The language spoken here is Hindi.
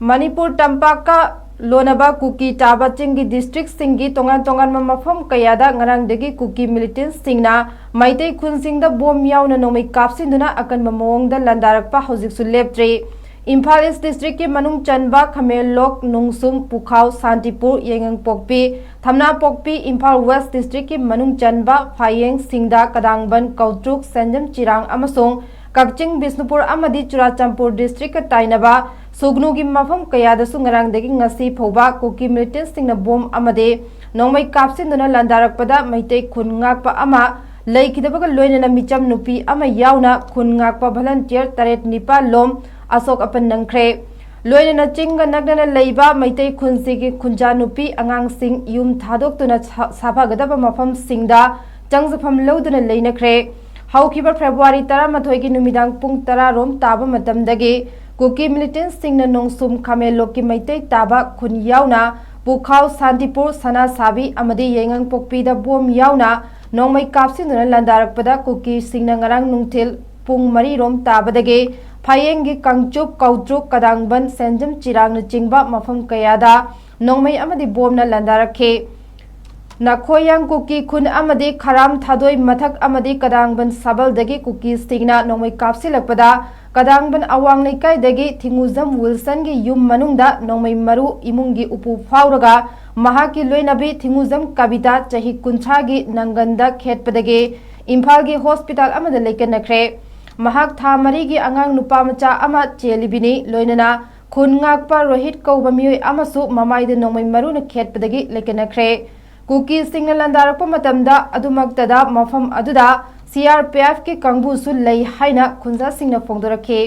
मणिपुर तंपाका लोनबा कुकी टाबा चिंगी डिस्ट्रिक्ट सिंगी तोंगान तोंगान मफम कयादा ngarangdagi कुकी मिलिटेंट सिंगना माइतै खुनसिंगदा बोम यावना नोमै कापसिंदुना अकनबा मओंगदा लंदारकपा हौजिकसु लेप्त्रे इम्फाल ईस्ट डिस्ट्रिक्ट के मनुंग चनबा खमेलोक नुंगसुम पुखाव शांतिपुर येंगंग पोकपी थमना पोकपी इम्फाल वेस्ट डिस्ट्रिक्ट के मनुंग चनबा फायेंग सिंगदा कदांगबन कौट्रुक सेंजम चिरांग अमसोंग कक्चिंग बिष्णुपुर अमदी चुराचंपुर डिस्ट्रिक्ट का ताइनबा सुगनुगी मफम कयादसु ngarangdagi ngasi phauba Kuki militant सिंगना बोम अमदे नोंमै कापसिंदुना लंदारकपदा मैतै खुन ngakpa ama लेखिदबगा लोइनना मिचम नुपी अमा यावना खुन ngakpa volunteer तरेट निपा लोम अशोक अपन नंख्रे लोइनना चिंग नगना लेबा मैतै खुनसिगी खुंजा नुपी अंगांग सिंग युम थादोक्तुना साफागदबा मफम सिंगदा चंगजफम लौदुना लेनख्रे हौखिबा फेब्रुवारी 13 की नुमिदांग पुंग 10 रोम ताबा मतमदगी कुकी मिलिटेंट सिंगना नोंगसुम खामेलोक की मैतै ताबा खुन यावना पुखाव शांतिपुर सना साबी अमदी येंगंग पोकपीदा बोम यावना नोंमै कापसिंदुना लंदारकपदा कुकी सिंगना ngarang नुंगथिल पुंग 4 रोम ताबदगी फायेंगी कंगचुप कौट्रुक कदांगबन सेंजम चिरांगना चिंगबा मफम कयादा नोंमै अमदी बोमना लंदारखे नखोयांग कुकी खुन अमदी खराम थादोई मथक अमदी कदांगबन सबलदगी कुकी सिंगना नोंमै कापसिलकपदा कदांगबन अवांग लेकाइदगी थिंगुजम विल्सन की युम मनुंगदा नोंमै मरु इमुंगी उपु फावरगा महाकी लोइनबी थिंगुजम कविता चही कुंछागी नंगंदा खेतपदगी इम्फाल की हॉस्पिटल अमदा लेकनख्रे महाक था मरीगी अंगांग नुपा मचा अमा चेलिबिनी लोइनना खुन ngakpa रोहित कौबा मियोय अमसु ममाइद नोंमै मरुना खेतपदगी लेकनख्रे कुकी सिंगना लंदारकपा मतमदा अदुमक्तदा मफम अदुदा CRPF के कंगबुसु लई हाइना खुंजा सिंगना फोंदोरखे।